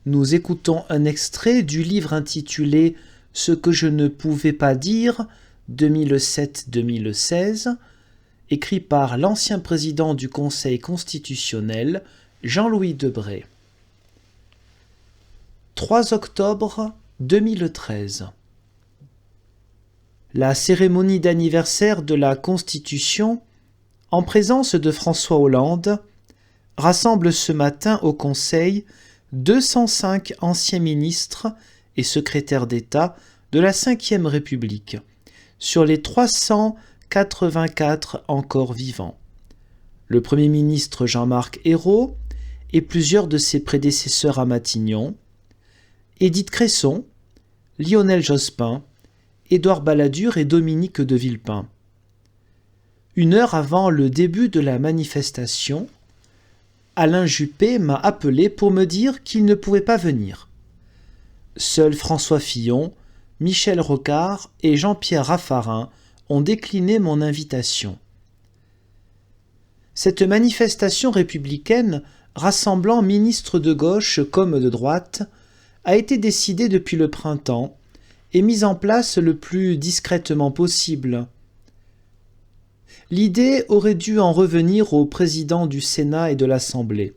Nous écoutons un extrait du livre intitulé « Ce que je ne pouvais pas dire » 2007-2016, écrit par l'ancien président du Conseil constitutionnel, Jean-Louis Debré. 3 octobre 2013. La cérémonie d'anniversaire de la Constitution, en présence de François Hollande, rassemble ce matin au Conseil 205 anciens ministres et secrétaires d'État de la Ve République, sur les 384 encore vivants. Le Premier ministre Jean-Marc Ayrault et plusieurs de ses prédécesseurs à Matignon, Édith Cresson, Lionel Jospin, Édouard Balladur et Dominique de Villepin. 1 heure avant le début de la manifestation, Alain Juppé m'a appelé pour me dire qu'il ne pouvait pas venir. Seuls François Fillon, Michel Rocard et Jean-Pierre Raffarin ont décliné mon invitation. Cette manifestation républicaine, rassemblant ministres de gauche comme de droite, a été décidée depuis le printemps et mise en place le plus discrètement possible. L'idée aurait dû en revenir au président du Sénat et de l'Assemblée.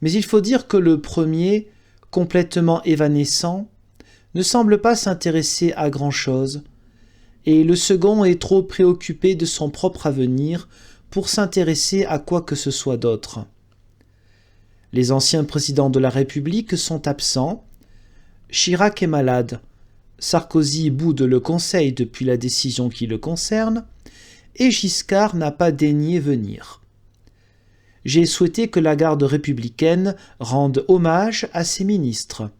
Mais il faut dire que le premier, complètement évanescent, ne semble pas s'intéresser à grand-chose, et le second est trop préoccupé de son propre avenir pour s'intéresser à quoi que ce soit d'autre. Les anciens présidents de la République sont absents, Chirac est malade, Sarkozy boude le Conseil depuis la décision qui le concerne, et Giscard n'a pas daigné venir. J'ai souhaité que la garde républicaine rende hommage à ses ministres.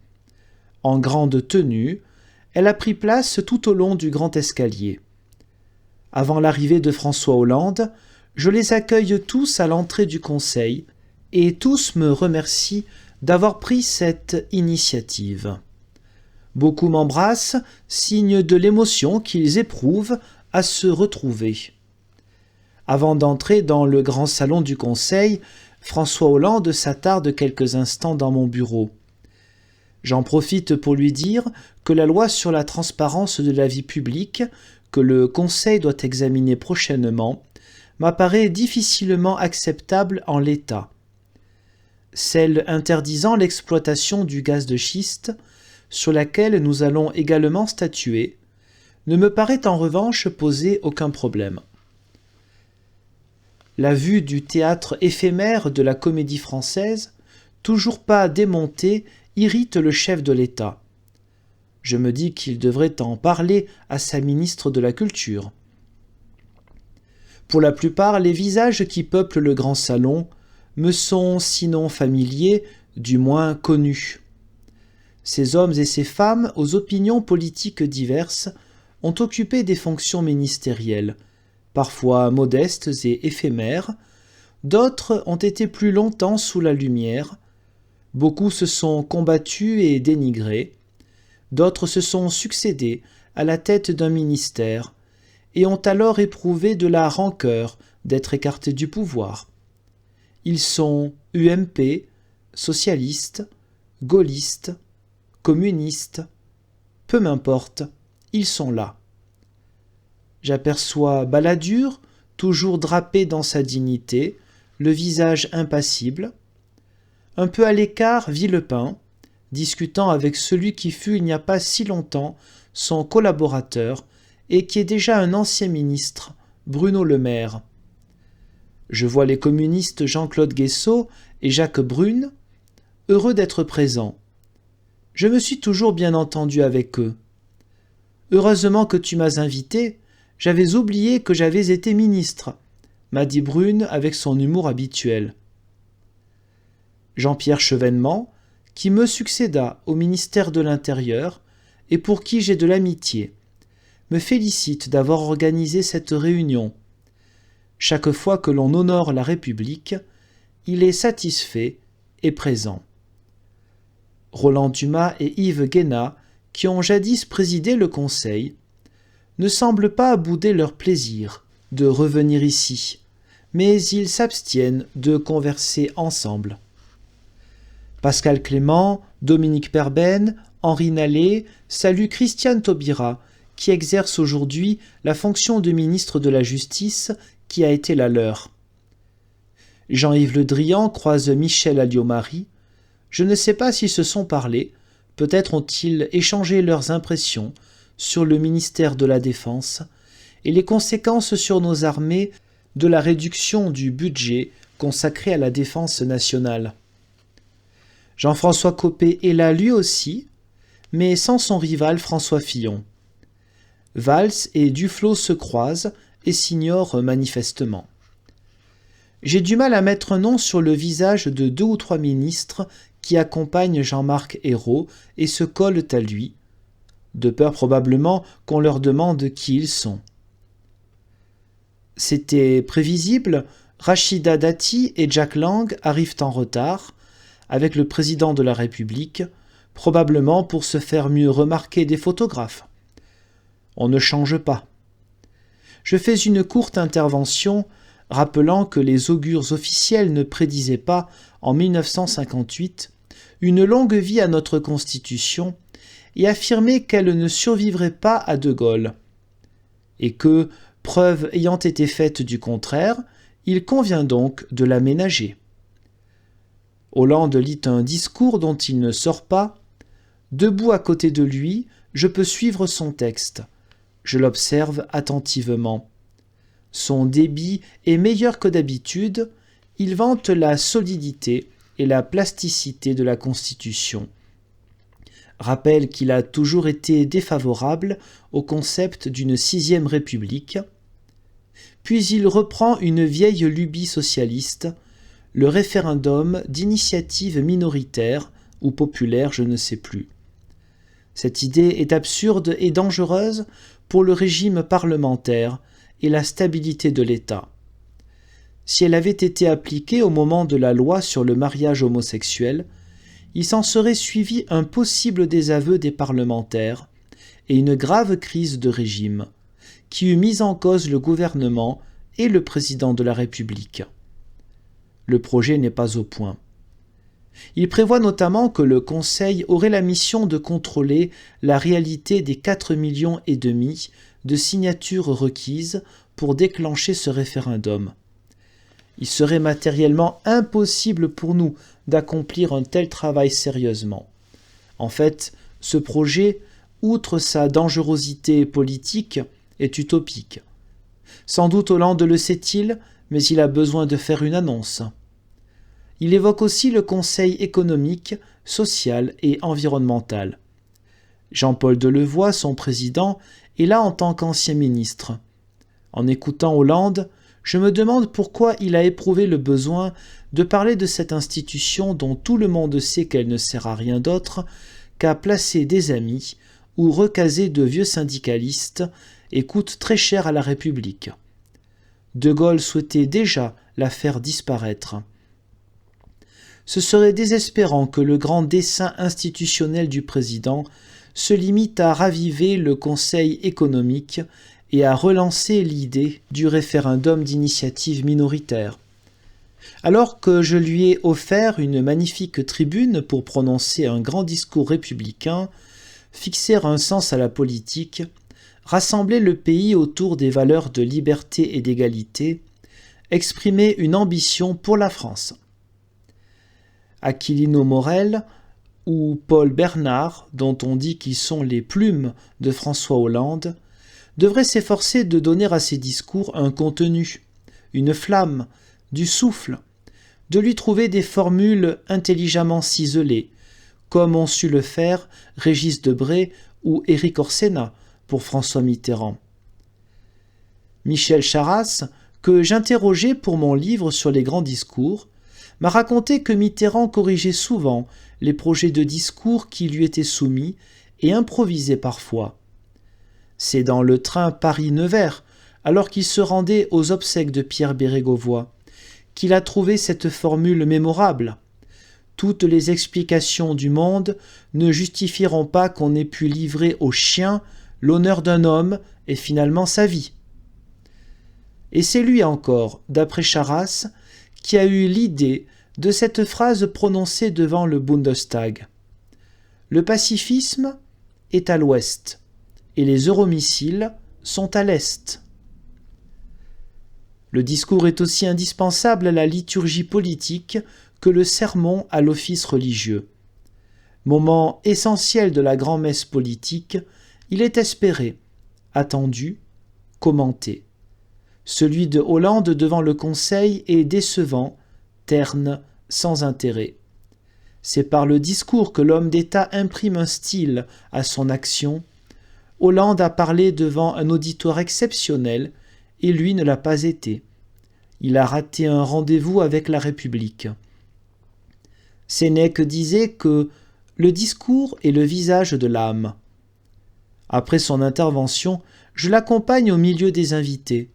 En grande tenue, elle a pris place tout au long du grand escalier. Avant l'arrivée de François Hollande, je les accueille tous à l'entrée du Conseil, et tous me remercient d'avoir pris cette initiative. Beaucoup m'embrassent, signe de l'émotion qu'ils éprouvent à se retrouver. Avant d'entrer dans le grand salon du Conseil, François Hollande s'attarde quelques instants dans mon bureau. J'en profite pour lui dire que la loi sur la transparence de la vie publique, que le Conseil doit examiner prochainement, m'apparaît difficilement acceptable en l'état. Celle interdisant l'exploitation du gaz de schiste, sur laquelle nous allons également statuer, ne me paraît en revanche poser aucun problème. La vue du théâtre éphémère de la Comédie Française, toujours pas démonté, irrite le chef de l'État. Je me dis qu'il devrait en parler à sa ministre de la Culture. Pour la plupart, les visages qui peuplent le grand salon me sont, sinon familiers, du moins connus. Ces hommes et ces femmes, aux opinions politiques diverses, ont occupé des fonctions ministérielles, parfois modestes et éphémères, d'autres ont été plus longtemps sous la lumière, beaucoup se sont combattus et dénigrés, d'autres se sont succédés à la tête d'un ministère et ont alors éprouvé de la rancœur d'être écartés du pouvoir. Ils sont UMP, socialistes, gaullistes, communistes, peu m'importe, ils sont là. J'aperçois Balladur, toujours drapé dans sa dignité, le visage impassible. Un peu à l'écart, Villepin, discutant avec celui qui fut il n'y a pas si longtemps son collaborateur et qui est déjà un ancien ministre, Bruno Le Maire. Je vois les communistes Jean-Claude Guessot et Jacques Brune, heureux d'être présents. Je me suis toujours bien entendu avec eux. Heureusement que tu m'as invité, j'avais oublié que j'avais été ministre, m'a dit Brune avec son humour habituel. Jean-Pierre Chevènement, qui me succéda au ministère de l'Intérieur et pour qui j'ai de l'amitié, me félicite d'avoir organisé cette réunion. Chaque fois que l'on honore la République, il est satisfait et présent. Roland Dumas et Yves Guéna, qui ont jadis présidé le Conseil, ne semblent pas bouder leur plaisir de revenir ici, mais ils s'abstiennent de converser ensemble. Pascal Clément, Dominique Perben, Henri Nallet saluent Christiane Taubira, qui exerce aujourd'hui la fonction de ministre de la Justice qui a été la leur. Jean-Yves Le Drian croise Michel Alliot-Marie. Je ne sais pas s'ils se sont parlé, peut-être ont-ils échangé leurs impressions sur le ministère de la Défense et les conséquences sur nos armées de la réduction du budget consacré à la défense nationale. Jean-François Copé est là lui aussi, mais sans son rival François Fillon. Valls et Duflot se croisent et s'ignorent manifestement. J'ai du mal à mettre un nom sur le visage de 2 ou 3 ministres qui accompagnent Jean-Marc Ayrault et se collent à lui, de peur probablement qu'on leur demande qui ils sont. C'était prévisible, Rachida Dati et Jack Lang arrivent en retard, avec le président de la République, probablement pour se faire mieux remarquer des photographes. On ne change pas. Je fais une courte intervention rappelant que les augures officiels ne prédisaient pas, en 1958, une longue vie à notre Constitution et affirmaient qu'elle ne survivrait pas à De Gaulle, et que, preuve ayant été faite du contraire, il convient donc de l'aménager. Hollande lit un discours dont il ne sort pas. Debout à côté de lui, je peux suivre son texte. Je l'observe attentivement. Son débit est meilleur que d'habitude. Il vante la solidité et la plasticité de la Constitution. Rappelle qu'il a toujours été défavorable au concept d'une 6e République. Puis il reprend une vieille lubie socialiste, le référendum d'initiative minoritaire ou populaire, je ne sais plus. Cette idée est absurde et dangereuse pour le régime parlementaire et la stabilité de l'État. Si elle avait été appliquée au moment de la loi sur le mariage homosexuel, il s'en serait suivi un possible désaveu des parlementaires et une grave crise de régime, qui eût mis en cause le gouvernement et le président de la République. Le projet n'est pas au point. Il prévoit notamment que le Conseil aurait la mission de contrôler la réalité des 4,5 millions de signatures requises pour déclencher ce référendum. Il serait matériellement impossible pour nous d'accomplir un tel travail sérieusement. En fait, ce projet, outre sa dangerosité politique, est utopique. Sans doute Hollande le sait-il, mais il a besoin de faire une annonce. Il évoque aussi le Conseil économique, social et environnemental. Jean-Paul Delevoye, son président, est là en tant qu'ancien ministre. En écoutant Hollande, je me demande pourquoi il a éprouvé le besoin de parler de cette institution dont tout le monde sait qu'elle ne sert à rien d'autre qu'à placer des amis ou recaser de vieux syndicalistes et coûte très cher à la République. De Gaulle souhaitait déjà la faire disparaître. Ce serait désespérant que le grand dessein institutionnel du président se limite à raviver le Conseil économique et à relancer l'idée du référendum d'initiative minoritaire. Alors que je lui ai offert une magnifique tribune pour prononcer un grand discours républicain, fixer un sens à la politique, rassembler le pays autour des valeurs de liberté et d'égalité, exprimer une ambition pour la France. Aquilino Morel ou Paul Bernard, dont on dit qu'ils sont les plumes de François Hollande, devraient s'efforcer de donner à ses discours un contenu, une flamme, du souffle, de lui trouver des formules intelligemment ciselées, comme ont su le faire Régis Debray ou Éric Orsena pour François Mitterrand. Michel Charasse, que j'interrogeais pour mon livre sur les grands discours, m'a raconté que Mitterrand corrigeait souvent les projets de discours qui lui étaient soumis et improvisait parfois. C'est dans le train Paris-Nevers, alors qu'il se rendait aux obsèques de Pierre Bérégovoy, qu'il a trouvé cette formule mémorable. Toutes les explications du monde ne justifieront pas qu'on ait pu livrer aux chiens l'honneur d'un homme et finalement sa vie. Et c'est lui encore, d'après Charasse, qui a eu l'idée de cette phrase prononcée devant le Bundestag. Le pacifisme est à l'ouest et les euromissiles sont à l'est. Le discours est aussi indispensable à la liturgie politique que le sermon à l'office religieux. Moment essentiel de la grand-messe politique, il est espéré, attendu, commenté. Celui de Hollande devant le Conseil est décevant, terne, sans intérêt. C'est par le discours que l'homme d'État imprime un style à son action. Hollande a parlé devant un auditoire exceptionnel et lui ne l'a pas été. Il a raté un rendez-vous avec la République. Sénèque disait que le discours est le visage de l'âme. Après son intervention, je l'accompagne au milieu des invités.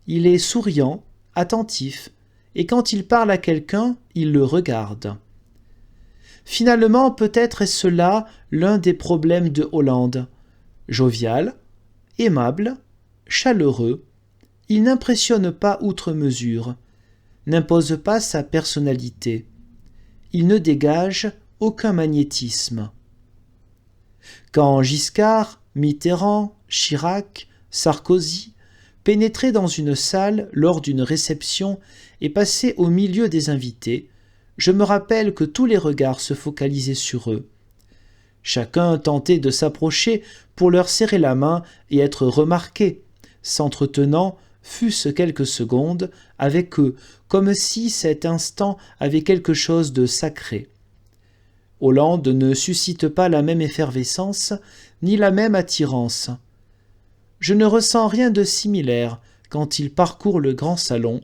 Il est souriant, attentif, et quand il parle à quelqu'un, il le regarde. Finalement, peut-être est-ce là l'un des problèmes de Hollande. Jovial, aimable, chaleureux, il n'impressionne pas outre mesure, n'impose pas sa personnalité. Il ne dégage aucun magnétisme. Quand Giscard, Mitterrand, Chirac, Sarkozy pénétraient dans une salle lors d'une réception et passaient au milieu des invités, je me rappelle que tous les regards se focalisaient sur eux. Chacun tentait de s'approcher pour leur serrer la main et être remarqué, s'entretenant, fût-ce quelques secondes, avec eux, comme si cet instant avait quelque chose de sacré. Hollande ne suscite pas la même effervescence, ni la même attirance. Je ne ressens rien de similaire quand il parcourt le grand salon,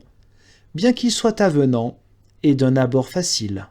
bien qu'il soit avenant et d'un abord facile.